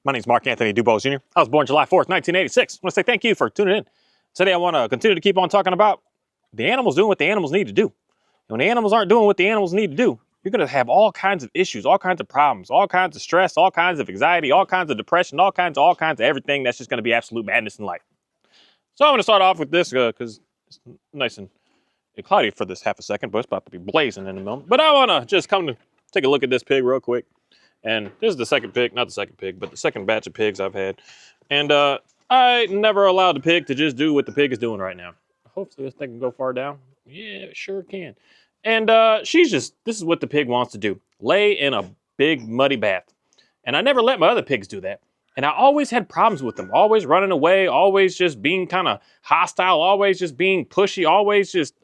My name is Mark Anthony Dubose Jr. I was born July 4th, 1986. I want to say thank you for tuning in. Today I want to continue to keep on talking about the animals doing what the animals need to do. And when the animals aren't doing what the animals need to do, you're going to have all kinds of issues, all kinds of problems, all kinds of stress, all kinds of anxiety, all kinds of depression, all kinds of everything that's just going to be absolute madness in life. So I'm going to start off with this because it's nice and cloudy for this half a second, but it's about to be blazing in a moment. But I want to just come to take a look at this pig real quick. And this is the second pig, not the second pig, but the second batch of pigs I've had. And I never allowed the pig to just do what the pig is doing right now. Hopefully this thing can go far down. Yeah, it sure can. And this is what the pig wants to do. Lay in a big muddy bath. And I never let my other pigs do that. And I always had problems with them, always running away, always just being kind of hostile, always just being pushy,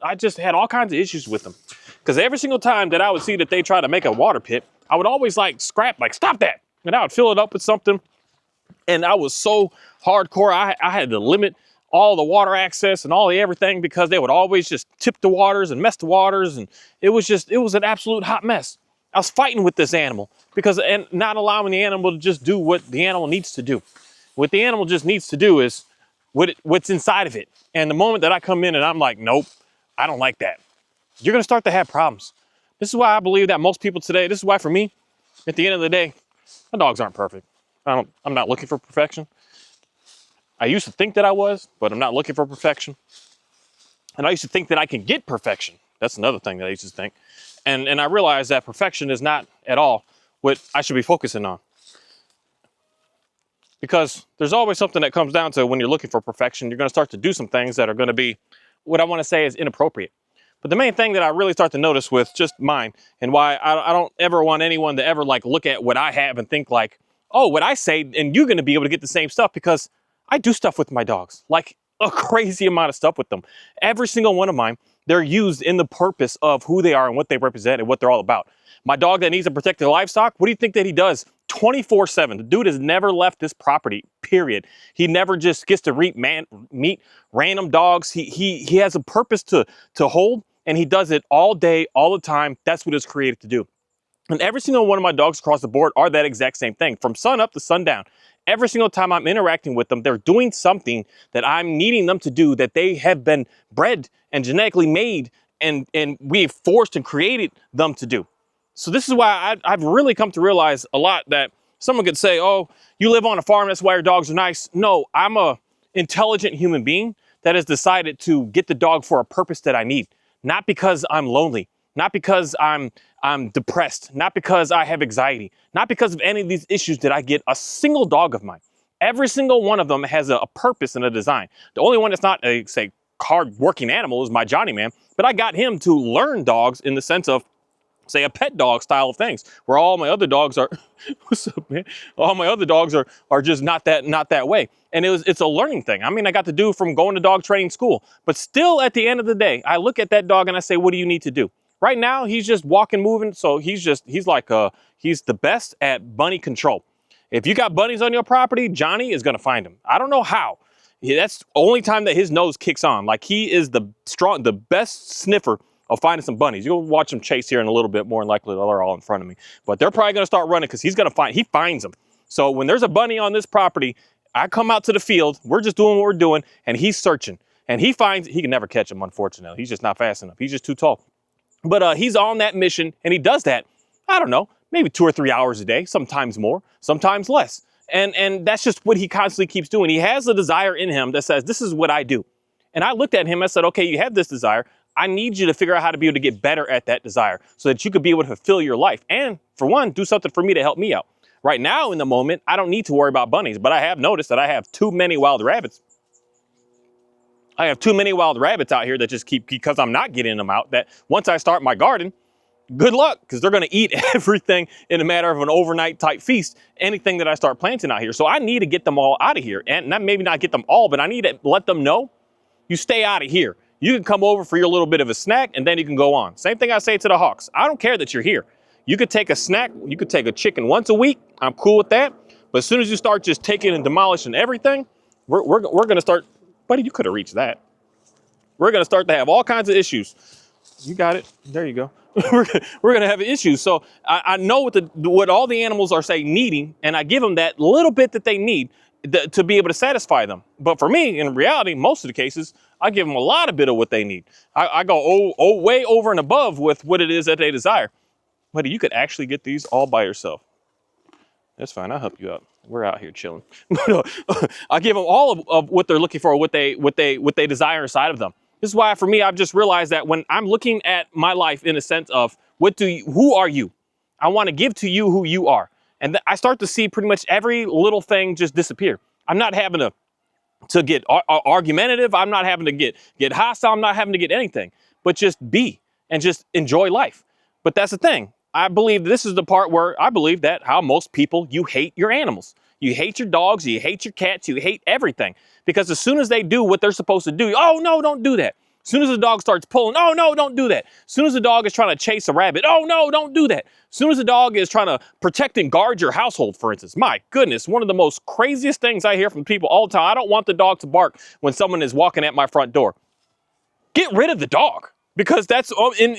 I just had all kinds of issues with them. Because every single time that I would see that they try to make a water pit, I would always stop that. And I would fill it up with something. And I was so hardcore, I had to limit all the water access and all the everything because they would always just tip the waters and mess the waters. And it was an absolute hot mess. I was fighting with this animal and not allowing the animal to just do what the animal needs to do. What the animal just needs to do is what's inside of it. And the moment that I come in and I'm like, nope, I don't like that, you're going to start to have problems. This is why I believe that most people today, this is why for me, at the end of the day, my dogs aren't perfect. I'm not looking for perfection. I used to think that I was, but I'm not looking for perfection. And I used to think that I can get perfection. That's another thing that I used to think. And I realized that perfection is not at all what I should be focusing on. Because there's always something that comes down to when you're looking for perfection, you're going to start to do some things that are going to be what I want to say is inappropriate. But the main thing that I really start to notice with just mine and why I don't ever want anyone to ever look at what I have and think oh, what I say, and you're going to be able to get the same stuff, because I do stuff with my dogs, a crazy amount of stuff with them. Every single one of mine, they're used in the purpose of who they are and what they represent and what they're all about. My dog that needs to protect their livestock, what do you think that he does 24/7? The dude has never left this property, period. He never just gets to meet random dogs. He has a purpose to hold, and he does it all day, all the time. That's what it's created to do. And every single one of my dogs across the board are that exact same thing, from sun up to sundown. Every single time I'm interacting with them, they're doing something that I'm needing them to do, that they have been bred and genetically made and we've forced and created them to do. So this is why I've really come to realize a lot that someone could say, oh, you live on a farm, that's why your dogs are nice. No, I'm a intelligent human being that has decided to get the dog for a purpose that I need. Not because I'm lonely, not because I'm depressed, not because I have anxiety, not because of any of these issues that I get a single dog of mine. Every single one of them has a purpose and a design. The only one that's not a, say, hard-working animal is my Johnny Man, but I got him to learn dogs in the sense of, say, a pet dog style of things, where all my other dogs are, what's up, man? All my other dogs are just not that way. And it's a learning thing. I mean, I got to do from going to dog training school, but still at the end of the day, I look at that dog and I say, what do you need to do? Right now, he's just walking, moving. So he's the best at bunny control. If you got bunnies on your property, Johnny is going to find them. I don't know how. That's the only time that his nose kicks on. He is the best sniffer of finding some bunnies. You'll watch him chase here in a little bit, more than likely they're all in front of me. But they're probably going to start running because he finds them. So when there's a bunny on this property, I come out to the field, we're just doing what we're doing, and he's searching. And he can never catch him, unfortunately. He's just not fast enough. He's just too tall. But he's on that mission, and he does that, I don't know, maybe 2 or 3 hours a day, sometimes more, sometimes less. And that's just what he constantly keeps doing. He has a desire in him that says, this is what I do. And I looked at him and I said, okay, you have this desire. I need you to figure out how to be able to get better at that desire so that you could be able to fulfill your life. And for one, do something for me to help me out. Right now, in the moment, I don't need to worry about bunnies, but I have noticed that I have too many wild rabbits. I have too many wild rabbits out here that just because I'm not getting them out, that once I start my garden, good luck, because they're going to eat everything in a matter of an overnight type feast, anything that I start planting out here. So I need to get them all out of here, and maybe not get them all, but I need to let them know, you stay out of here. You can come over for your little bit of a snack, and then you can go on. Same thing I say to the hawks. I don't care that you're here. You could take a snack. You could take a chicken once a week. I'm cool with that. But as soon as you start just taking and demolishing everything, we're going to start, buddy, you could have reached that. We're going to start to have all kinds of issues. You got it. There you go. We're gonna have issues. So I know what all the animals are saying needing, and I give them that little bit that they need to be able to satisfy them. But for me, in reality, most of the cases, I give them a lot of bit of what they need. I go way over and above with what it is that they desire. Buddy, you could actually get these all by yourself. That's fine. I'll help you out. We're out here chilling. I give them all of what they're looking for, what they desire inside of them. This is why, for me, I've just realized that when I'm looking at my life in a sense of who are you? I want to give to you who you are, and I start to see pretty much every little thing just disappear. I'm not having to get argumentative. I'm not having to get hostile. I'm not having to get anything, but just be and just enjoy life. But that's the thing. I believe this is the part where I believe that how most people, you hate your animals. You hate your dogs, you hate your cats, you hate everything. Because as soon as they do what they're supposed to do, oh no, don't do that. As soon as the dog starts pulling, oh no, don't do that. As soon as the dog is trying to chase a rabbit, oh no, don't do that. As soon as the dog is trying to protect and guard your household, for instance, my goodness, one of the most craziest things I hear from people all the time, I don't want the dog to bark when someone is walking at my front door. Get rid of the dog. Because that's in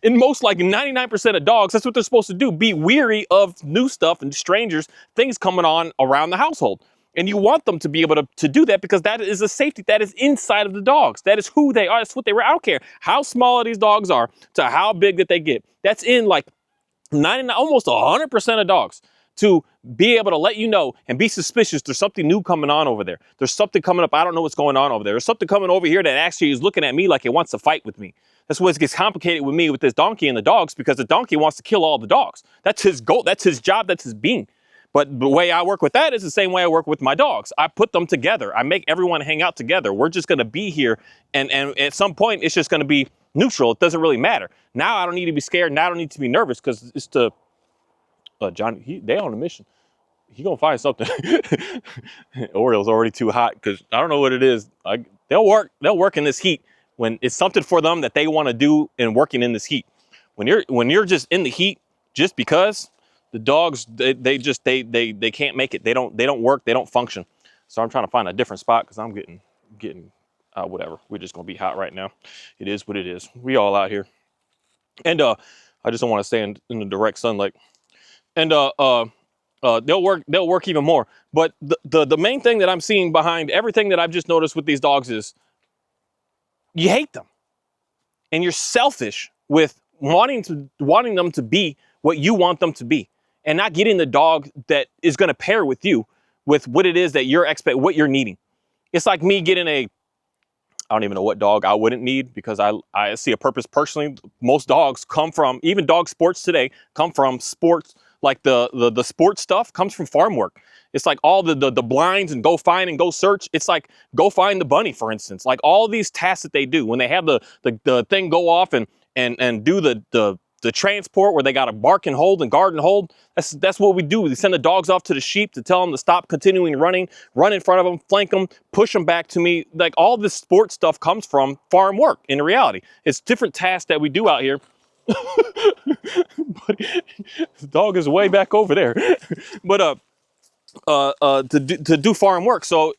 most, like 99% of dogs, that's what they're supposed to do. Be weary of new stuff and strangers, things coming on around the household. And you want them to be able to do that because that is a safety. That is inside of the dogs. That is who they are. That's what they were. I don't care how small these dogs are to how big that they get. That's in like 99, almost 100% of dogs, to be able to let you know and be suspicious there's something new coming on over there. There's something coming up. I don't know what's going on over there. There's something coming over here that actually is looking at me like it wants to fight with me. That's what gets complicated with me with this donkey and the dogs, because the donkey wants to kill all the dogs. That's his goal. That's his job. That's his being. But the way I work with that is the same way I work with my dogs. I put them together. I make everyone hang out together. We're just going to be here. And at some point, it's just going to be neutral. It doesn't really matter. Now I don't need to be scared. Now I don't need to be nervous because it's the Johnny, they on a mission. He gonna find something. Oriole's already too hot because I don't know what it is. They'll work in this heat when it's something for them that they want to do and working in this heat. When you're just in the heat, just because the dogs they can't make it. They don't work. They don't function. So I'm trying to find a different spot because I'm getting whatever. We're just gonna be hot right now. It is what it is. We all out here, and I just don't want to stay in the direct sunlight. And they'll work even more. But the main thing that I'm seeing behind everything that I've just noticed with these dogs is you hate them. And you're selfish with wanting them to be what you want them to be, and not getting the dog that is going to pair with you with what it is that what you're needing. It's like me getting I don't even know what dog I wouldn't need, because I see a purpose personally. Most dogs come from, even dog sports today, come from sports. Like the sports stuff comes from farm work. It's like all the blinds and go find and go search. It's like go find the bunny, for instance. Like all these tasks that they do when they have the thing go off and do the transport where they got to bark and hold and guard and hold. That's what we do. We send the dogs off to the sheep to tell them to stop continuing running, run in front of them, flank them, push them back to me. Like all this sports stuff comes from farm work. In reality, it's different tasks that we do out here. But the dog is way back over there. But to do farm work. So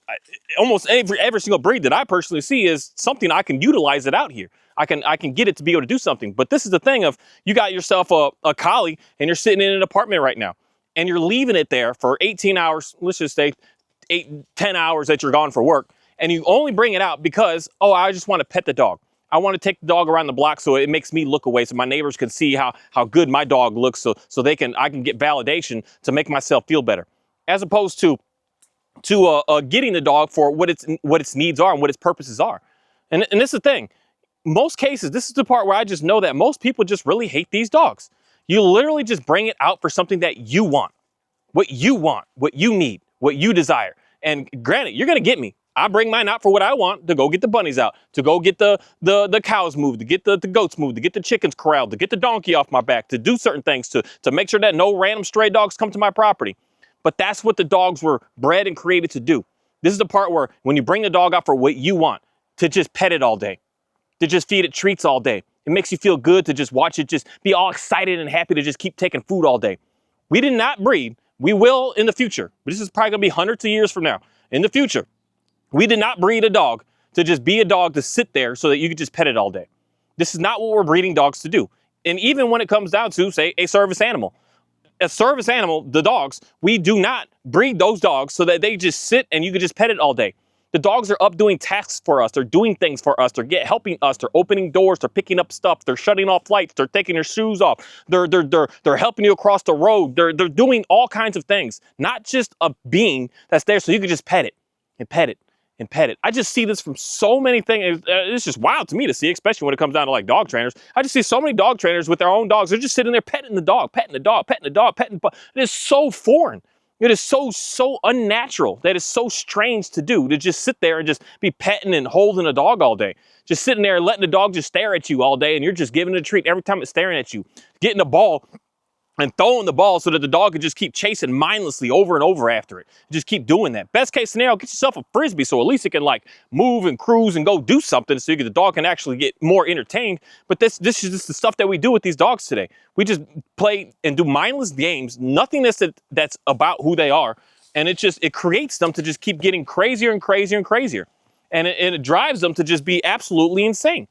almost every single breed that I personally see is something I can utilize it out here. I can get it to be able to do something. But this is the thing of, you got yourself a collie and you're sitting in an apartment right now and you're leaving it there for 18 hours. Let's just say 10 hours that you're gone for work, and you only bring it out because, oh, I just want to pet the dog. I want to take the dog around the block so it makes me look away, so my neighbors can see how good my dog looks, so I can get validation to make myself feel better, as opposed to getting the dog for what its needs are and what its purposes are. And this is the thing. Most cases, this is the part where I just know that most people just really hate these dogs. You literally just bring it out for something that you want, what you need, what you desire. And granted, you're going to get me. I bring mine out for what I want, to go get the bunnies out, to go get the cows moved, to get the goats moved, to get the chickens corralled, to get the donkey off my back, to do certain things, to make sure that no random stray dogs come to my property. But that's what the dogs were bred and created to do. This is the part where when you bring the dog out for what you want, to just pet it all day, to just feed it treats all day. It makes you feel good to just watch it just be all excited and happy to just keep taking food all day. We did not breed. We will in the future. But this is probably going to be hundreds of years from now. In the future, we did not breed a dog to just be a dog to sit there so that you could just pet it all day. This is not what we're breeding dogs to do. And even when it comes down to, say, a service animal, the dogs, we do not breed those dogs so that they just sit and you can just pet it all day. The dogs are up doing tasks for us. They're doing things for us. They're helping us. They're opening doors. They're picking up stuff. They're shutting off lights. They're taking their shoes off. They're helping you across the road. They're doing all kinds of things. Not just a being that's there so you can just pet it and pet it and pet it. I just see this from so many things. It's just wild to me to see, especially when it comes down to like dog trainers. I just see so many dog trainers with their own dogs. They're just sitting there petting the dog, petting the dog, petting the dog, petting. It is so foreign. It is so unnatural. That is so strange to do, to just sit there and just be petting and holding a dog all day. Just sitting there letting the dog just stare at you all day and you're just giving it a treat every time it's staring at you. Getting the ball and throwing the ball so that the dog can just keep chasing mindlessly over and over after it. Just keep doing that. Best case scenario, get yourself a Frisbee so at least it can like move and cruise and go do something so the dog can actually get more entertained. But this is just the stuff that we do with these dogs today. We just play and do mindless games, nothing that's about who they are. And it creates them to just keep getting crazier and crazier and crazier. And it drives them to just be absolutely insane.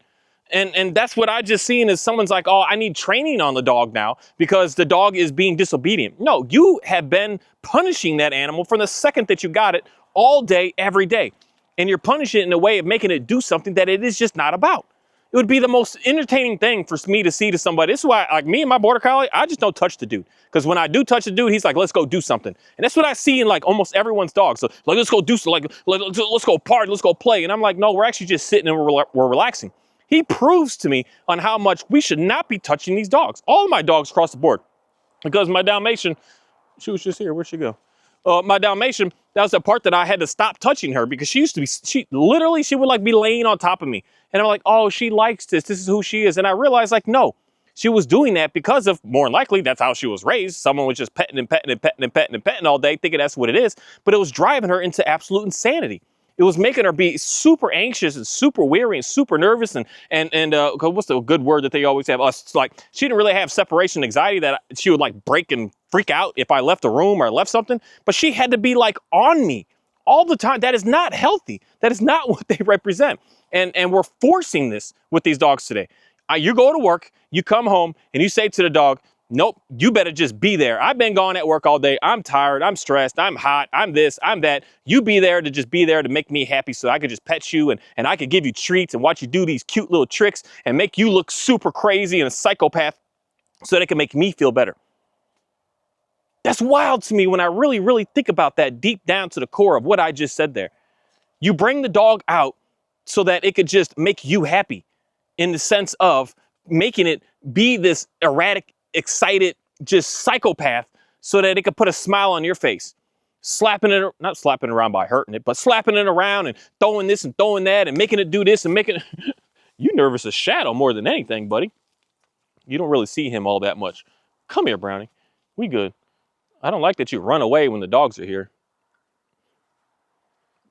And that's what I just seen is someone's like, oh, I need training on the dog now because the dog is being disobedient. No, you have been punishing that animal from the second that you got it all day, every day. And you're punishing it in a way of making it do something that it is just not about. It would be the most entertaining thing for me to see to somebody. This is why, like me and my border collie, I just don't touch the dude. Because when I do touch the dude, he's like, let's go do something. And that's what I see in like almost everyone's dog. So like, let's go do something, like, let's go party, let's go play. And I'm like, no, we're actually just sitting and we're relaxing. He proves to me on how much we should not be touching these dogs. All of my dogs across the board. Because my Dalmatian, she was just here, where'd she go? My Dalmatian, that was the part that I had to stop touching her because she would like be laying on top of me. And I'm like, oh, she likes this. This is who she is. And I realized like, no, she was doing that because of, more than likely, that's how she was raised. Someone was just petting and petting and petting and petting and petting all day, thinking that's what it is. But it was driving her into absolute insanity. It was making her be super anxious and super weary and super nervous and what's the good word that they always have? Like she didn't really have separation anxiety that she would like break and freak out if I left a room or left something, but she had to be like on me all the time. That is not healthy. That is not what they represent. And we're forcing this with these dogs today. You go to work, you come home and you say to the dog, nope, you better just be there. I've been gone at work all day. I'm tired. I'm stressed. I'm hot. I'm this. I'm that. You be there to just be there to make me happy so I could just pet you and I could give you treats and watch you do these cute little tricks and make you look super crazy and a psychopath so that it can make me feel better. That's wild to me when I really, really think about that deep down to the core of what I just said there. You bring the dog out so that it could just make you happy in the sense of making it be this erratic, excited, just psychopath so that it could put a smile on your face. Not slapping it around by hurting it, but slapping it around and throwing this and throwing that and making it do this and making it. You nervous as Shadow more than anything, buddy. You don't really see him all that much. Come here, Brownie. We good. I don't like that you run away when the dogs are here.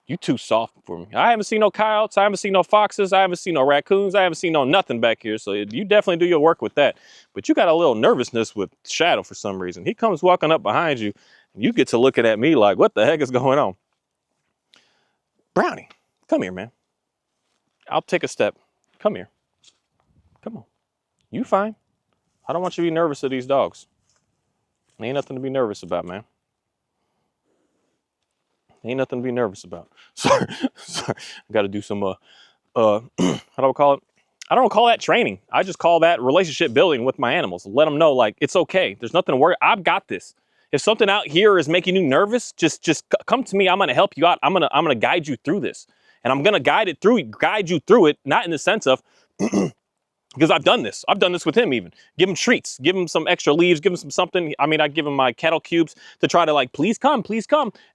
You too soft for me. I haven't seen no coyotes. I haven't seen no foxes. I haven't seen no raccoons. I haven't seen no nothing back here. So you definitely do your work with that. But you got a little nervousness with Shadow for some reason. He comes walking up behind you and you get to looking at me like, what the heck is going on? Brownie, come here, man. I'll take a step. Come here. Come on. You fine. I don't want you to be nervous of these dogs. Ain't nothing to be nervous about, man. Ain't nothing to be nervous about. Sorry. I got to do some, how do I call it? I don't call that training. I just call that relationship building with my animals. Let them know, like, it's okay. There's nothing to worry. I've got this. If something out here is making you nervous, just come to me. I'm going to help you out. I'm going to guide you through this. And I'm going to guide you through it, not in the sense of, because I've done this. I've done this with him even. Give him treats. Give him some extra leaves. Give him some something. I mean, I give him my kettle cubes to try to like, please come.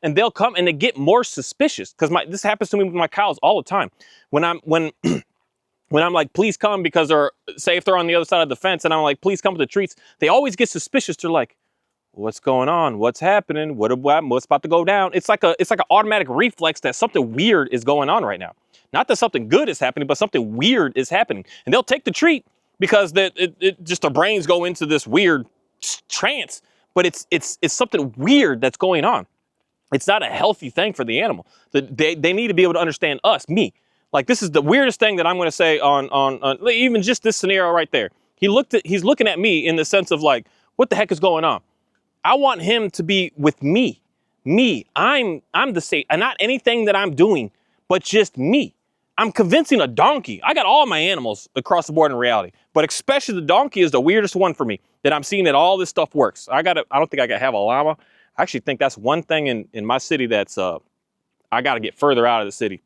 And they'll come and they get more suspicious. Because this happens to me with my cows all the time. When I'm like, please come because say if they're on the other side of the fence and I'm like, please come with the treats, they always get suspicious. They're like, what's going on? What's happening? What's about to go down? It's like an automatic reflex that something weird is going on right now. Not that something good is happening, but something weird is happening. And they'll take the treat because just their brains go into this weird trance. But it's something weird that's going on. It's not a healthy thing for the animal. They need to be able to understand me. Like, this is the weirdest thing that I'm going to say on even just this scenario right there. He's looking at me in the sense of like, what the heck is going on? I want him to be with me. I'm the same, and not anything that I'm doing, but just me. I'm convincing a donkey. I got all my animals across the board in reality, but especially the donkey is the weirdest one for me, that I'm seeing that all this stuff works. I don't think I gotta have a llama. I actually think that's one thing in my city that's I gotta get further out of the city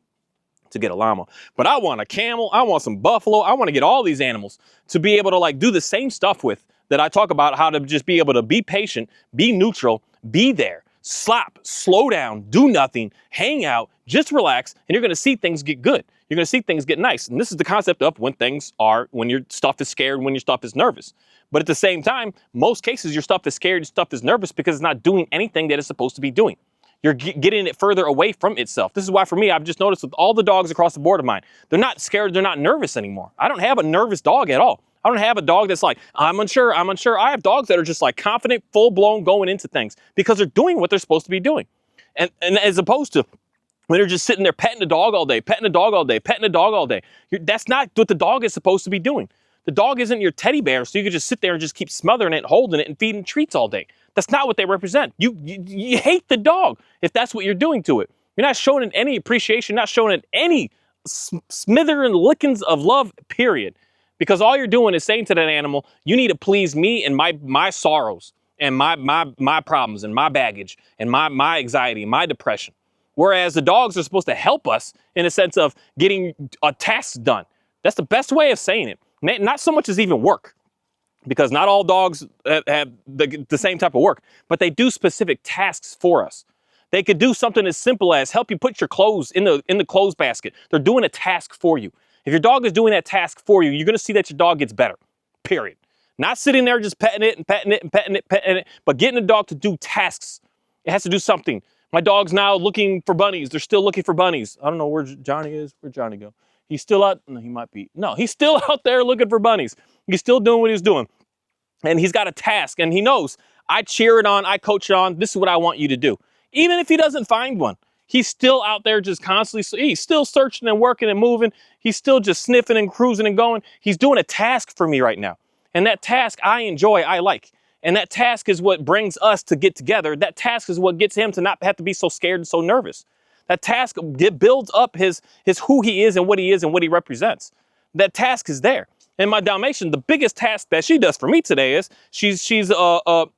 to get a llama. But I want a camel, I want some buffalo, I want to get all these animals to be able to like do the same stuff with that I talk about, how to just be able to be patient, be neutral, be there, stop, slow down, do nothing, hang out, just relax, and you're going to see things get good. You're going to see things get nice. And this is the concept of when your stuff is scared, when your stuff is nervous. But at the same time, most cases, your stuff is scared, your stuff is nervous because it's not doing anything that it's supposed to be doing. You're getting it further away from itself. This is why for me, I've just noticed with all the dogs across the board of mine, they're not scared, they're not nervous anymore. I don't have a nervous dog at all. I don't have a dog that's like, I'm unsure. I have dogs that are just like confident, full blown going into things because they're doing what they're supposed to be doing. And as opposed to when they're just sitting there petting the dog all day, petting the dog all day, petting the dog all day. That's not what the dog is supposed to be doing. The dog isn't your teddy bear, so you can just sit there and just keep smothering it, holding it, and feeding treats all day. That's not what they represent. You hate the dog if that's what you're doing to it. You're not showing it any appreciation, not showing it any smithering lickings of love, period. Because all you're doing is saying to that animal, you need to please me and my sorrows and my problems and my baggage and my anxiety and my depression. Whereas the dogs are supposed to help us in a sense of getting a task done. That's the best way of saying it. Not so much as even work, because not all dogs have the same type of work, but they do specific tasks for us. They could do something as simple as help you put your clothes in the clothes basket. They're doing a task for you. If your dog is doing that task for you, you're going to see that your dog gets better, period. Not sitting there just petting it and petting it and petting it, petting it, but getting the dog to do tasks. It has to do something. My dog's now looking for bunnies. They're still looking for bunnies. I don't know where Johnny is. Where'd Johnny go? He's still out. No, he might be. No, he's still out there looking for bunnies. He's still doing what he's doing. And he's got a task, and he knows I cheer it on, I coach it on. This is what I want you to do. Even if he doesn't find one, he's still out there just constantly. He's still searching and working and moving. He's still just sniffing and cruising and going. He's doing a task for me right now. And that task I enjoy, I like. And that task is what brings us to get together. That task is what gets him to not have to be so scared and so nervous. That task builds up his who he is and what he represents. That task is there. And my Dalmatian, the biggest task that she does for me today is she's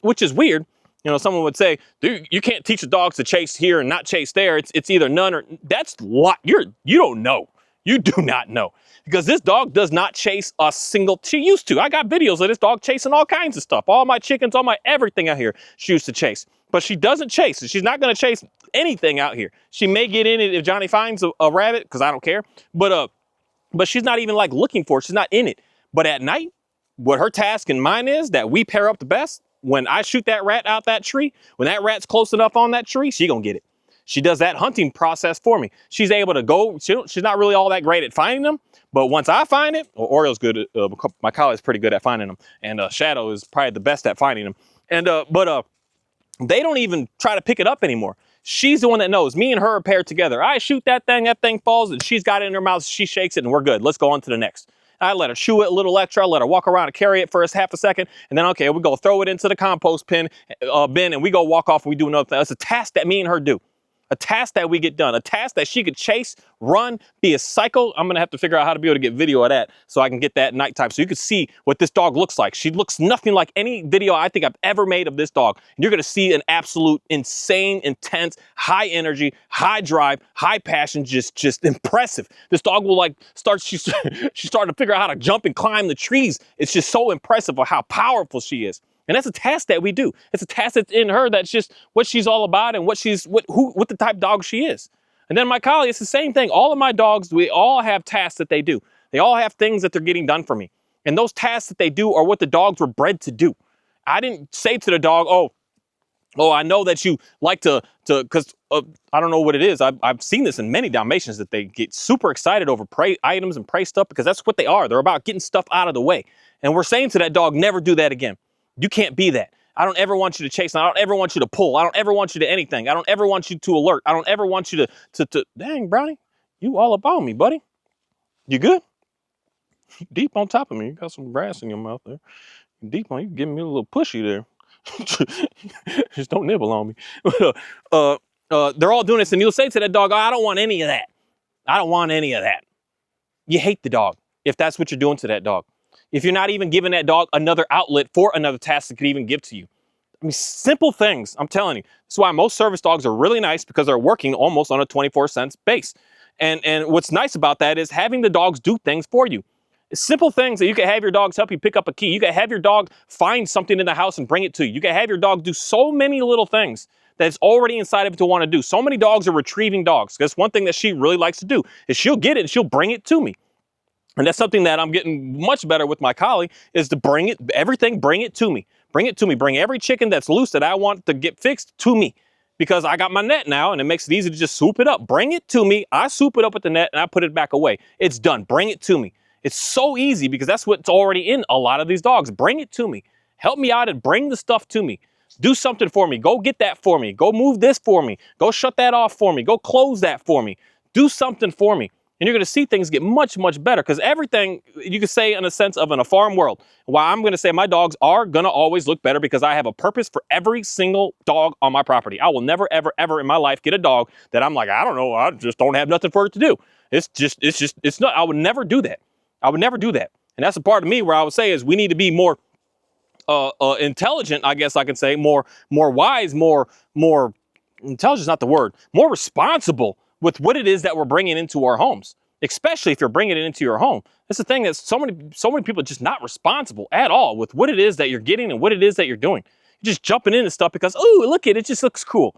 which is weird. You know, someone would say, dude, you can't teach a dog to chase here and not chase there. It's either none or that's what you don't know. You do not know, because this dog does not chase a single. She used to. I got videos of this dog chasing all kinds of stuff. All my chickens, all my everything out here she used to chase. But she doesn't chase. She's not going to chase anything out here. She may get in it if Johnny finds a rabbit, because I don't care. But she's not even like looking for it. She's not in it. But at night, what her task and mine is that we pair up the best. When I shoot that rat out that tree, when that rat's close enough on that tree, she gonna get it. She does that hunting process for me. She's able to go. She's not really all that great at finding them, but once I find it, Oriole's good. My collie's pretty good at finding them, and Shadow is probably the best at finding them. And but they don't even try to pick it up anymore. She's the one that knows. Me and her are paired together. I shoot that thing falls, and she's got it in her mouth. She shakes it, and we're good. Let's go on to the next. I let her chew it a little extra. I let her walk around and carry it for a half a second. And then, okay, we go throw it into the compost bin, and we go walk off and we do another thing. It's a task that me and her do. A task that we get done. A task that she could chase, run, be a cycle. I'm going to have to figure out how to be able to get video of that so I can get that nighttime so you can see what this dog looks like. She looks nothing like any video I think I've ever made of this dog. And you're going to see an absolute insane, intense, high energy, high drive, high passion, just impressive. This dog will like she's starting to figure out how to jump and climb the trees. It's just so impressive of how powerful she is. And that's a task that we do. It's a task that's in her that's just what she's all about and what the type of dog she is. And then my collie, it's the same thing. All of my dogs, we all have tasks that they do. They all have things that they're getting done for me. And those tasks that they do are what the dogs were bred to do. I didn't say to the dog, oh, I know that you like to because I don't know what it is. I've seen this in many Dalmatians that they get super excited over prey items and prey stuff because that's what they are. They're about getting stuff out of the way. And we're saying to that dog, never do that again. You can't be that. I don't ever want you to chase. I don't ever want you to pull. I don't ever want you to anything. I don't ever want you to alert. I don't ever want you to dang, Brownie, you all about me, buddy. You good? You deep on top of me. You got some grass in your mouth there. You deep on. You giving me a little pushy there. Just don't nibble on me. They're all doing this, and you'll say to that dog, oh, I don't want any of that. I don't want any of that. You hate the dog if that's what you're doing to that dog. If you're not even giving that dog another outlet for another task it could even give to you. I mean, simple things, I'm telling you. That's why most service dogs are really nice, because they're working almost on a 24-cent base. And what's nice about that is having the dogs do things for you. Simple things that you can have your dogs help you pick up a key. You can have your dog find something in the house and bring it to you. You can have your dog do so many little things that's already inside of it to want to do. So many dogs are retrieving dogs. That's one thing that she really likes to do, is she'll get it and she'll bring it to me. And that's something that I'm getting much better with my collie, is to bring it, everything, bring it to me. Bring it to me. Bring every chicken that's loose that I want to get fixed to me. Because I got my net now, and it makes it easy to just swoop it up. Bring it to me. I swoop it up with the net, and I put it back away. It's done. Bring it to me. It's so easy, because that's what's already in a lot of these dogs. Bring it to me. Help me out and bring the stuff to me. Do something for me. Go get that for me. Go move this for me. Go shut that off for me. Go close that for me. Do something for me. And you're going to see things get much, much better, because everything, you can say in a sense of in a farm world, why I'm going to say my dogs are going to always look better, because I have a purpose for every single dog on my property. I will never, ever, ever in my life get a dog that I'm like, I don't know, I just don't have nothing for it to do. It's not, I would never do that. I would never do that. And that's a part of me where I would say is we need to be more intelligent, I guess I can say, more wise, more intelligence is not the word, more responsible with what it is that we're bringing into our homes, especially if you're bringing it into your home. That's the thing, that so many people are just not responsible at all with what it is that you're getting and what it is that you're doing. You're just jumping into stuff because, oh, look at it, just looks cool.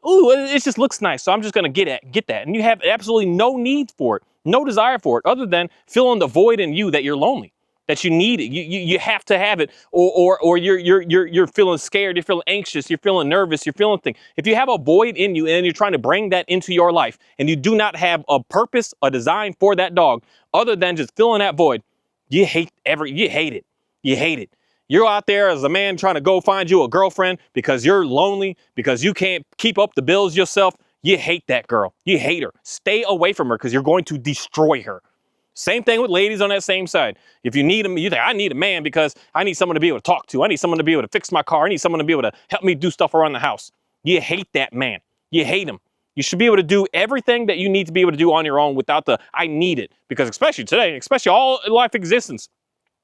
Oh, it just looks nice, so I'm just gonna get that. And you have absolutely no need for it, no desire for it, other than filling the void in you that you're lonely, that you need it. You have to have it, or you're feeling scared, you're feeling anxious, you're feeling nervous, you're feeling things. If you have a void in you and you're trying to bring that into your life, and you do not have a purpose, a design for that dog, other than just filling that void, you hate it. You hate it. You're out there as a man trying to go find you a girlfriend because you're lonely, because you can't keep up the bills yourself. You hate that girl. You hate her. Stay away from her, because you're going to destroy her. Same thing with ladies on that same side. If you need them, you think, I need a man because I need someone to be able to talk to. I need someone to be able to fix my car. I need someone to be able to help me do stuff around the house. You hate that man. You hate him. You should be able to do everything that you need to be able to do on your own without the, I need it. Because especially today, especially all life existence,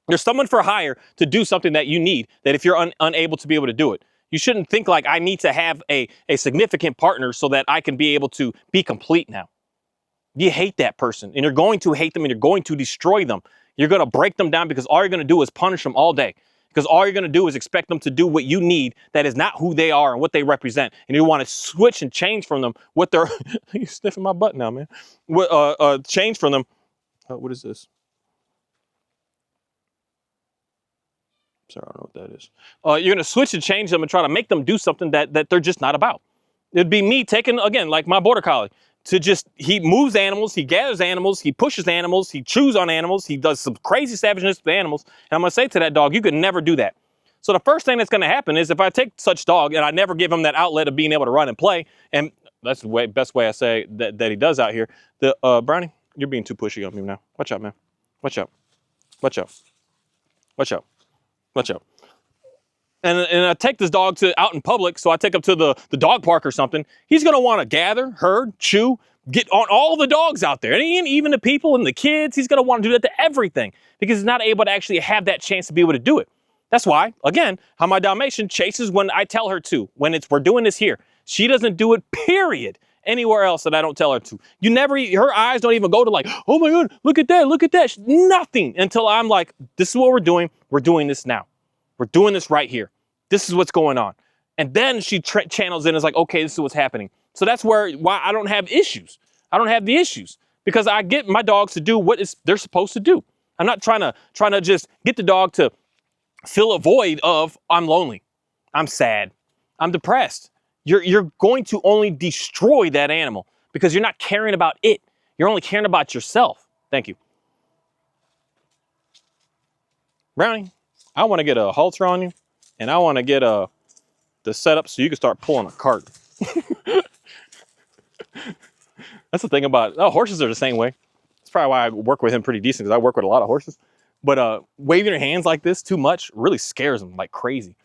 there's someone for hire to do something that you need, that if you're unable to be able to do it. You shouldn't think like, I need to have a significant partner so that I can be able to be complete now. You hate that person, and you're going to hate them, and you're going to destroy them. You're going to break them down, because all you're going to do is punish them all day. Because all you're going to do is expect them to do what you need that is not who they are and what they represent. And you want to switch and change from them what they're... You're sniffing my butt now, man. Change from them. What is this? Sorry, I don't know what that is. You're going to switch and change them and try to make them do something that they're just not about. It'd be me taking, again, like my border collie, he moves animals, he gathers animals, he pushes animals, he chews on animals, he does some crazy savageness with animals. And I'm going to say to that dog, you could never do that. So the first thing that's going to happen is if I take such dog and I never give him that outlet of being able to run and play, and that's the best way I say that he does out here. Brownie, you're being too pushy on me now. Watch out, man. Watch out. Watch out. Watch out. Watch out. And I take this dog out in public, so I take him to the dog park or something. He's going to want to gather, herd, chew, get on all the dogs out there. And even the people and the kids, he's going to want to do that to everything, because he's not able to actually have that chance to be able to do it. That's why, again, how my Dalmatian chases when I tell her to. When we're doing this here, she doesn't do it, period, anywhere else that I don't tell her to. Her eyes don't even go to like, oh my God, look at that. Nothing until I'm like, this is what we're doing. We're doing this now. We're doing this right here. This is what's going on. And then she channels in and is like, okay, this is what's happening. So that's why I don't have issues. I don't have the issues, because I get my dogs to do what they're supposed to do. I'm not trying to just get the dog to fill a void of, I'm lonely, I'm sad, I'm depressed. You're going to only destroy that animal, because you're not caring about it. You're only caring about yourself. Thank you. Brownie, I want to get a halter on you, and I want to get the setup so you can start pulling a cart. That's the thing about horses are the same way. probably why I work with him pretty decent, because I work with a lot of horses. But waving your hands like this too much really scares them like crazy.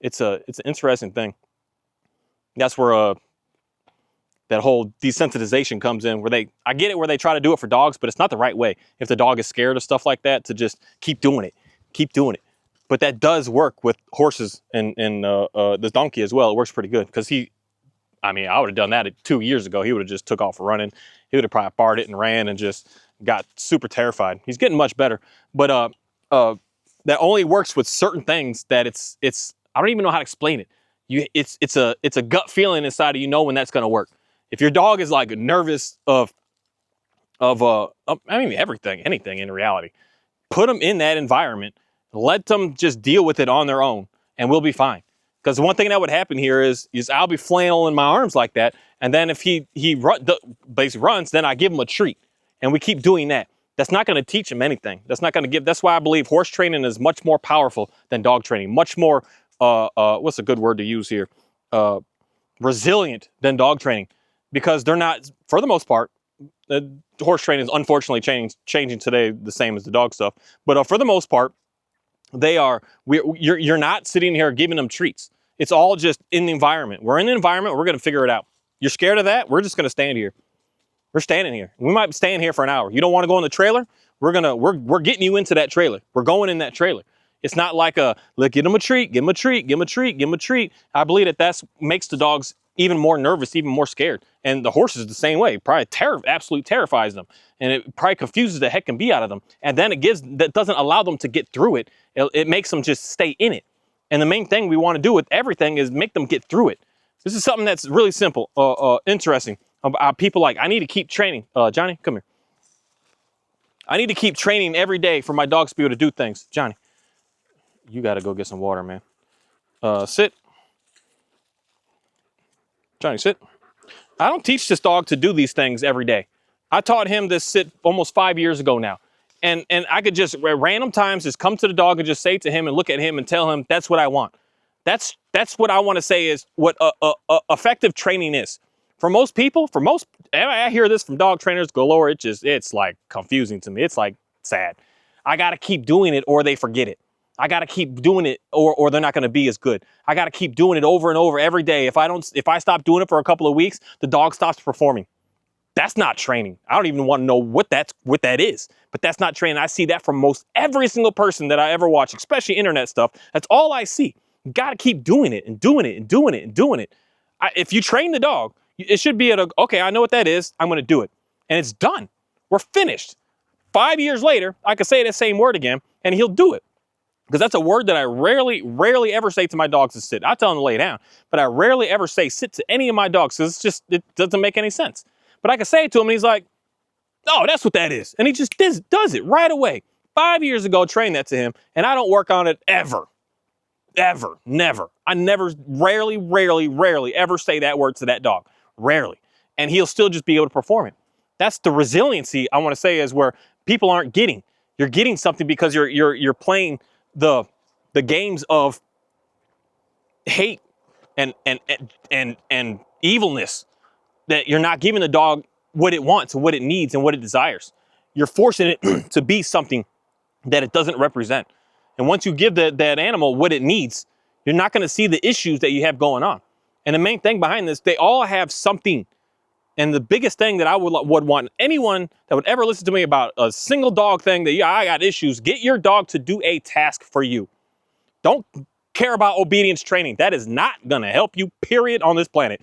It's an interesting thing. That's where that whole desensitization comes in, where I get it, where they try to do it for dogs, but it's not the right way. If the dog is scared of stuff like that, to just keep doing it. But that does work with horses and the donkey as well. It works pretty good, because I would have done that 2 years ago. He would have just took off running. He would have probably barred it and ran and just got super terrified. He's getting much better, but that only works with certain things. That it's I don't even know how to explain it. It's a gut feeling inside of when that's going to work. If your dog is like nervous of everything, anything in reality, put them in that environment, let them just deal with it on their own, and we'll be fine. Because one thing that would happen here is I'll be flailing my arms like that, and then if he basically runs, then I give him a treat, and we keep doing that. That's not going to teach him anything. That's not going to give. That's why I believe horse training is much more powerful than dog training. Much more what's a good word to use here? Resilient than dog training. Because they're not, for the most part, the horse training is unfortunately changing today the same as the dog stuff. But for the most part, you're not sitting here giving them treats. It's all just in the environment. We're in the environment. We're going to figure it out. You're scared of that? We're just going to stand here. We're standing here. We might stand here for an hour. You don't want to go in the trailer? We're getting you into that trailer. We're going in that trailer. It's not like look, give them a treat, give them a treat, give them a treat, give them a treat. I believe that makes the dogs even more nervous, even more scared. And the horses the same way. Probably absolutely terrifies them. And it probably confuses the heck and be out of them. And then that doesn't allow them to get through it. It makes them just stay in it. And the main thing we want to do with everything is make them get through it. This is something that's really simple, interesting. People I need to keep training. Johnny, come here. I need to keep training every day for my dogs to be able to do things. Johnny, you got to go get some water, man. Sit. Johnny, sit. I don't teach this dog to do these things every day. I taught him this sit almost 5 years ago now. And I could just, at random times, just come to the dog and just say to him and look at him and tell him, that's what I want. That's what I want to say is what effective training is. For most people, I hear this from dog trainers galore, it's like confusing to me. It's like sad. I got to keep doing it or they forget it. I got to keep doing it or they're not going to be as good. I got to keep doing it over and over every day. If I stop doing it for a couple of weeks, the dog stops performing. That's not training. I don't even want to know what that is, but that's not training. I see that from most every single person that I ever watch, especially internet stuff. That's all I see. You got to keep doing it and doing it and doing it and doing it. If you train the dog, it should be okay, I know what that is. I'm going to do it. And it's done. We're finished. 5 years later, I could say that same word again and he'll do it. Because that's a word that I rarely ever say to my dogs to sit. I tell them to lay down, but I rarely ever say sit to any of my dogs because it doesn't make any sense. But I can say it to him and he's like, oh, that's what that is. And he just does it right away. 5 years ago, trained that to him, and I don't work on it ever. Ever. Never. I rarely ever say that word to that dog. Rarely. And he'll still just be able to perform it. That's the resiliency I want to say is where people aren't getting. You're getting something because you're playing the games of hate and evilness, that you're not giving the dog what it wants and what it needs and what it desires. You're forcing it to be something that it doesn't represent. And once you give that animal what it needs, you're not going to see the issues that you have going on. And the main thing behind this, they all have something. And the biggest thing that I would want anyone that would ever listen to me about a single dog thing that, I got issues, get your dog to do a task for you. Don't care about obedience training. That is not going to help you, period, on this planet.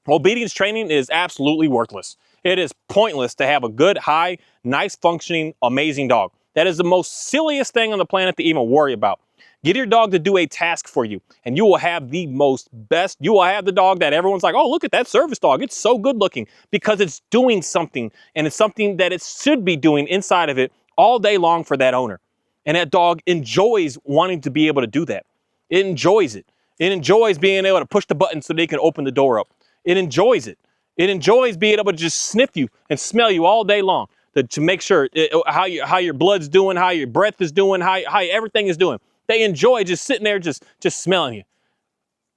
Obedience training is absolutely worthless. It is pointless to have a good, high, nice functioning, amazing dog. That is the most silliest thing on the planet to even worry about. Get your dog to do a task for you, and you will have the best. You will have the dog that everyone's like, oh, look at that service dog. It's so good looking because it's doing something, and it's something that it should be doing inside of it all day long for that owner. And that dog enjoys wanting to be able to do that. It enjoys it. It enjoys being able to push the button so they can open the door up. It enjoys it. It enjoys being able to just sniff you and smell you all day long to make sure how your blood's doing, how your breath is doing, how everything is doing. They enjoy just sitting there, just smelling you.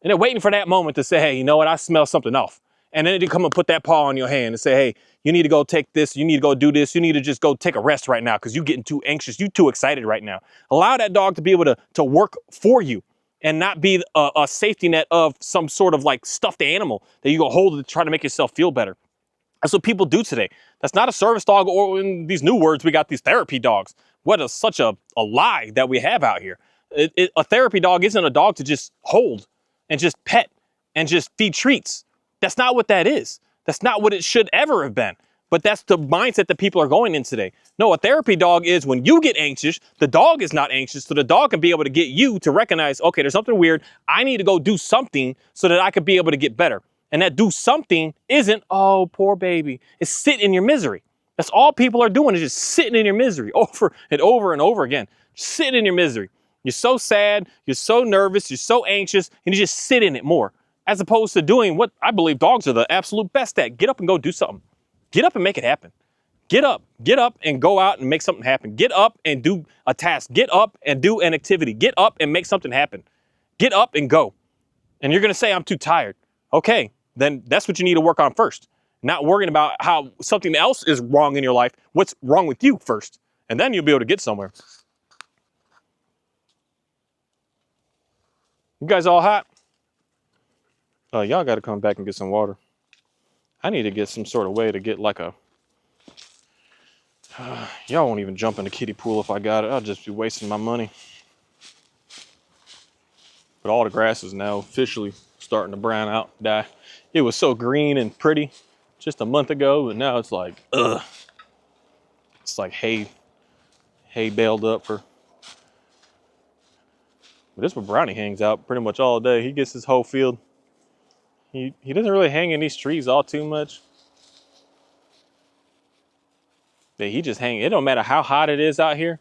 And they're waiting for that moment to say, hey, you know what? I smell something off. And then they come and put that paw on your hand and say, hey, you need to go take this, you need to go do this, you need to just go take a rest right now because you're getting too anxious, you're too excited right now. Allow that dog to be able to work for you and not be a safety net of some sort of like stuffed animal that you go hold to try to make yourself feel better. That's what people do today. That's not a service dog, or in these new words, we got these therapy dogs. What is such a lie that we have out here. A therapy dog isn't a dog to just hold and just pet and just feed treats. That's not what that is. That's not what it should ever have been. But that's the mindset that people are going in today. No, a therapy dog is when you get anxious, the dog is not anxious, so the dog can be able to get you to recognize, okay, there's something weird. I need to go do something so that I can be able to get better. And that do something isn't, oh, poor baby. It's sit in your misery. That's all people are doing, is just sitting in your misery over and over and over again. Sitting in your misery. You're so sad, you're so nervous, you're so anxious, and you just sit in it more. As opposed to doing what I believe dogs are the absolute best at. Get up and go do something. Get up and make it happen. Get up and go out and make something happen. Get up and do a task. Get up and do an activity. Get up and make something happen. Get up and go. And you're gonna say, I'm too tired. Okay, then that's what you need to work on first. Not worrying about how something else is wrong in your life. What's wrong with you first? And then you'll be able to get somewhere. You guys all hot? Oh, y'all gotta come back and get some water. I need to get some sort of way to get like a... y'all won't even jump in the kiddie pool if I got it. I'll just be wasting my money. But all the grass is now officially starting to brown out, die. It was so green and pretty just a month ago, but now it's like, ugh. It's like hay baled up for... But this is where Brownie hangs out pretty much all day. He gets his whole field. He doesn't really hang in these trees all too much. But he just hangs. It don't matter how hot it is out here.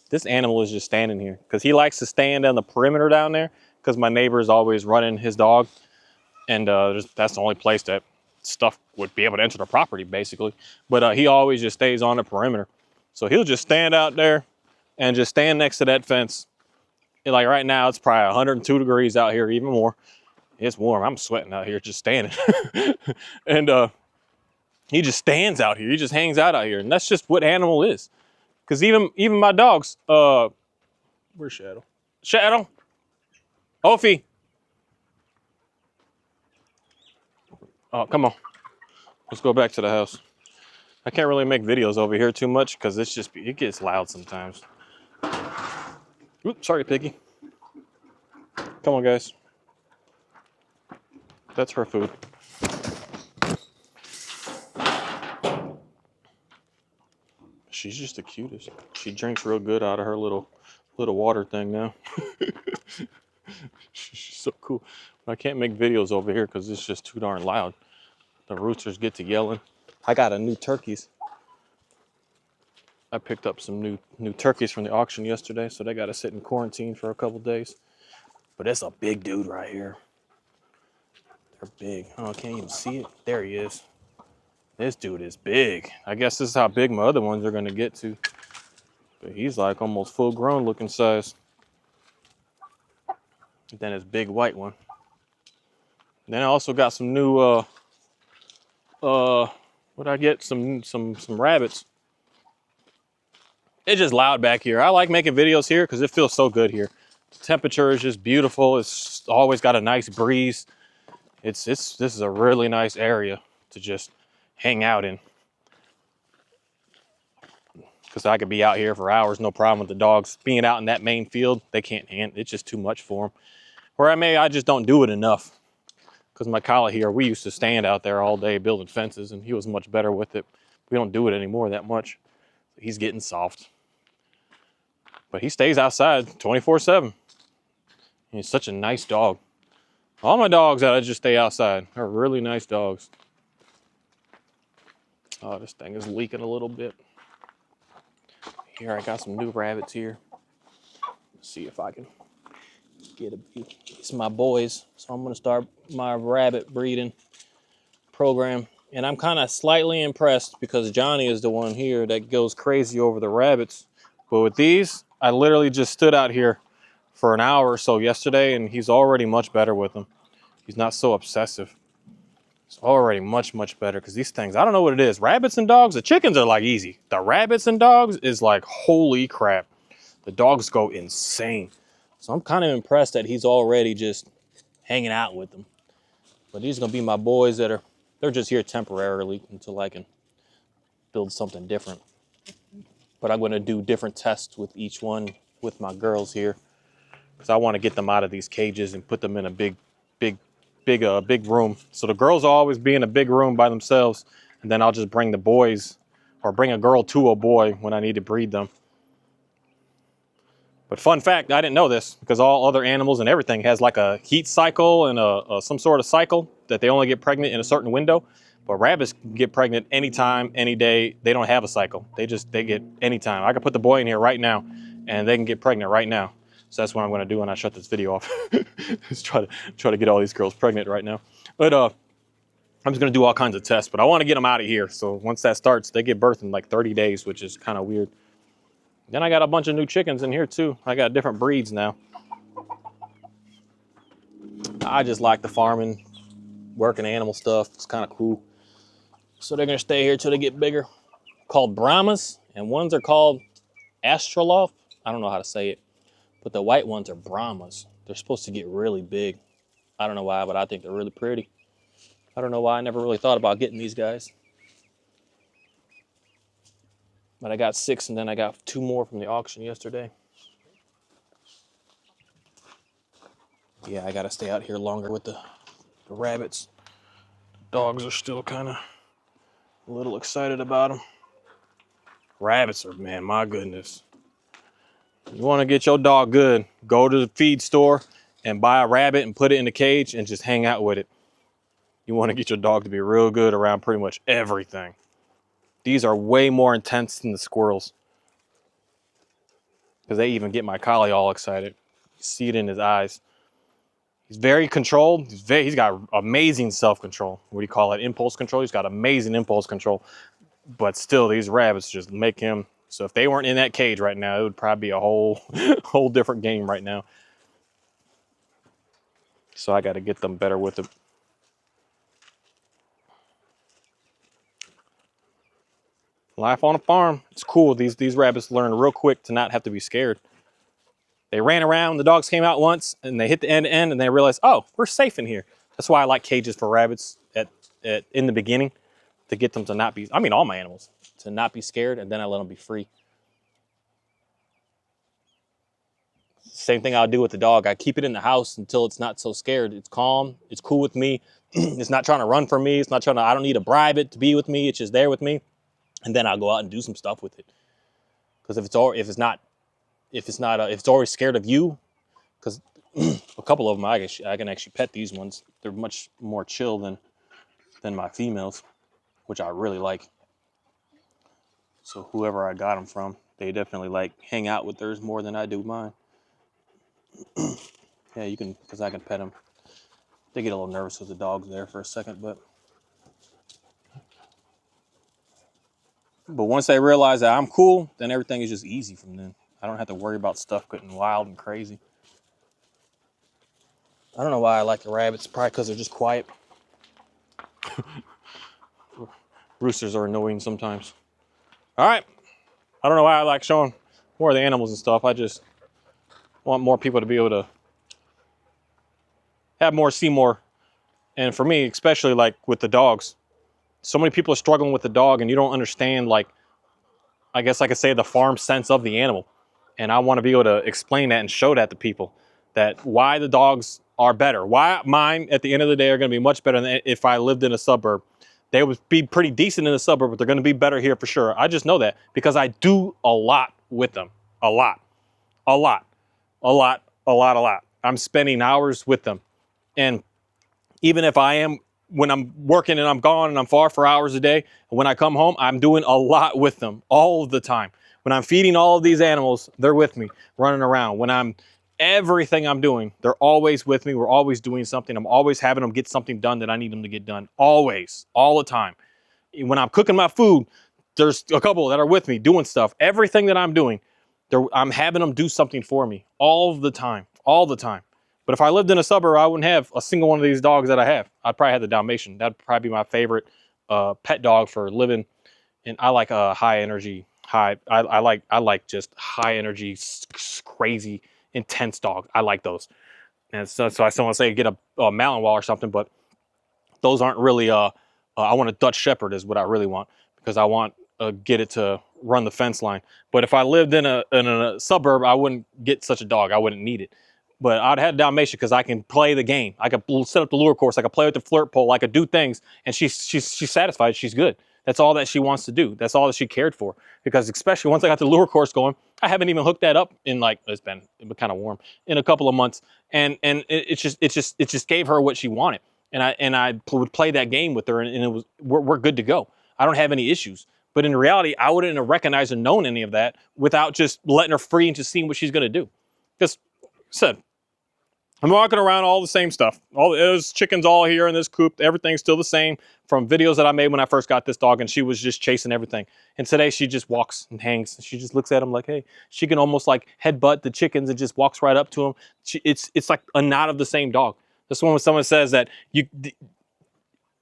This animal is just standing here because he likes to stand on the perimeter down there because my neighbor is always running his dog. And that's the only place that stuff would be able to enter the property, basically. But he always just stays on the perimeter. So he'll just stand out there and just stand next to that fence. And like right now, it's probably 102 degrees out here, even more. It's warm. I'm sweating out here just standing. And he just stands out here. He just hangs out here. And that's just what animal is. Because even my dogs, where's Shadow? Shadow? Ophi. Oh, come on. Let's go back to the house. I can't really make videos over here too much because it gets loud sometimes. Oops, sorry, Piggy. Come on, guys. That's her food. She's just the cutest. She drinks real good out of her little water thing now. She's so cool. I can't make videos over here because it's just too darn loud. The roosters get to yelling. I got a new turkeys. I picked up some new turkeys from the auction yesterday, so they got to sit in quarantine for a couple days. But it's a big dude right here. They're big. Oh, I can't even see it. There he is. This dude is big. I guess this is how big my other ones are going to get to. But he's like almost full grown looking size. And then his big white one. Then I also got some new, what'd I get? Some rabbits. It's just loud back here. I like making videos here because it feels so good here. The temperature is just beautiful. It's always got a nice breeze. This is a really nice area to just hang out in. Because I could be out here for hours, no problem with the dogs. Being out in that main field, they can't handle it. It's just too much for them. Or I just don't do it enough. Because my collie here, we used to stand out there all day building fences, and he was much better with it. We don't do it anymore that much. He's getting soft. But he stays outside 24/7. He's such a nice dog. All my dogs that I just stay outside are really nice dogs. Oh, this thing is leaking a little bit. Here, I got some new rabbits here. Let's see if I can get it's my boys. So I'm gonna start my rabbit breeding program. And I'm kind of slightly impressed because Johnny is the one here that goes crazy over the rabbits. But with these, I literally just stood out here for an hour or so yesterday and he's already much better with them. He's not so obsessive. It's already much, much better because these things, I don't know what it is. Rabbits and dogs, the chickens are like easy. The rabbits and dogs is like, holy crap. The dogs go insane. So I'm kind of impressed that he's already just hanging out with them. But these are gonna be my boys they're just here temporarily until I can build something different. But I'm gonna do different tests with each one with my girls here because I want to get them out of these cages and put them in a big room. So the girls will always be in a big room by themselves, and then I'll just bring the boys or bring a girl to a boy when I need to breed them. But fun fact, I didn't know this because all other animals and everything has like a heat cycle and some sort of cycle that they only get pregnant in a certain window. But rabbits get pregnant anytime, any day. They don't have a cycle. They get anytime. I can put the boy in here right now and they can get pregnant right now. So that's what I'm gonna do when I shut this video off. Just try to get all these girls pregnant right now. But I'm just gonna do all kinds of tests, but I wanna get them out of here. So once that starts, they get birth in like 30 days, which is kind of weird. Then I got a bunch of new chickens in here too. I got different breeds now. I just like the farming, working animal stuff. It's kind of cool. So they're gonna stay here till they get bigger. Called Brahmas, and ones are called Astrolof. I don't know how to say it, but the white ones are Brahmas. They're supposed to get really big. I don't know why, but I think they're really pretty. I don't know why I never really thought about getting these guys. But I got 6 and then I got 2 more from the auction yesterday. Yeah, I gotta stay out here longer with the rabbits. Dogs are still kind of a little excited about them. Rabbits are, man, my goodness. You want to get your dog good, go to the feed store and buy a rabbit and put it in the cage and just hang out with it. You want to get your dog to be real good around pretty much everything. These are way more intense than the squirrels. Because they even get my collie all excited. You see it in his eyes. He's very controlled. He's got amazing self-control. What do you call it? Impulse control. He's got amazing impulse control. But still, these rabbits just make him. So if they weren't in that cage right now, it would probably be a whole different game right now. So I got to get them better with it. Life on a farm. It's cool. These rabbits learn real quick to not have to be scared. They ran around, the dogs came out once, and they hit the end to end, and they realized, oh, we're safe in here. That's why I like cages for rabbits in the beginning, to get them to not be, I mean all my animals, to not be scared, and then I let them be free. Same thing I'll do with the dog. I keep it in the house until it's not so scared. It's calm, it's cool with me. It's not trying to run from me. It's not trying to, I don't need to bribe it to be with me. It's just there with me. And then I'll go out and do some stuff with it. Because if it's always scared of you, because a couple of them I can actually pet these ones. They're much more chill than my females, which I really like. So whoever I got them from, they definitely like hang out with theirs more than I do mine. Yeah, you can, because I can pet them. They get a little nervous with the dogs there for a second, but once they realize that I'm cool, then everything is just easy from then. I don't have to worry about stuff getting wild and crazy. I don't know why I like the rabbits. Probably because they're just quiet. Roosters are annoying sometimes. All right. I don't know why I like showing more of the animals and stuff. I just want more people to be able to have more, see more. And for me, especially like with the dogs, so many people are struggling with the dog and you don't understand, like, I guess I could say the farm sense of the animal. And I want to be able to explain that and show that to people, that why the dogs are better. Why mine at the end of the day are going to be much better than if I lived in a suburb. They would be pretty decent in the suburb, but they're going to be better here for sure. I just know that because I do a lot with them. A lot. I'm spending hours with them. And even if when I'm working and I'm gone and I'm far for hours a day, when I come home, I'm doing a lot with them all of the time. When I'm feeding all of these animals, they're with me, running around. When everything I'm doing, they're always with me. We're always doing something. I'm always having them get something done that I need them to get done. Always, all the time. When I'm cooking my food, there's a couple that are with me doing stuff. Everything that I'm doing, I'm having them do something for me all the time. But if I lived in a suburb, I wouldn't have a single one of these dogs that I have. I'd probably have the Dalmatian. That'd probably be my favorite pet dog for living. And I like a high energy, I like just high energy, crazy, intense dog. I like those. And so I still want to say get a Malinois or something, but those aren't really. I want a Dutch Shepherd is what I really want, because I want get it to run the fence line. But if I lived in a suburb, I wouldn't get such a dog. I wouldn't need it. But I'd have Dalmatian because I can play the game. I could set up the lure course. I could play with the flirt pole. I could do things, and she's satisfied. She's good. That's all that she wants to do. That's all that she cared for. Because especially once I got the lure course going, I haven't even hooked that up in like it's been kind of warm in a couple of months, and it just gave her what she wanted. And I would play that game with her, and it was we're good to go. I don't have any issues. But in reality, I wouldn't have recognized or known any of that without just letting her free and just seeing what she's going to do. Because said, I'm walking around all the same stuff. All those chickens all here in this coop. Everything's still the same from videos that I made when I first got this dog, and she was just chasing everything. And today she just walks and hangs. She just looks at them like, hey. She can almost like headbutt the chickens and just walks right up to them. It's like a not of the same dog. This one when someone says that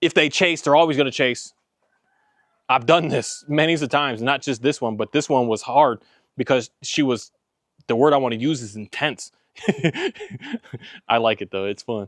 if they chase, they're always going to chase. I've done this many times, not just this one, but this one was hard because she was, the word I want to use is intense. I like it though. It's fun.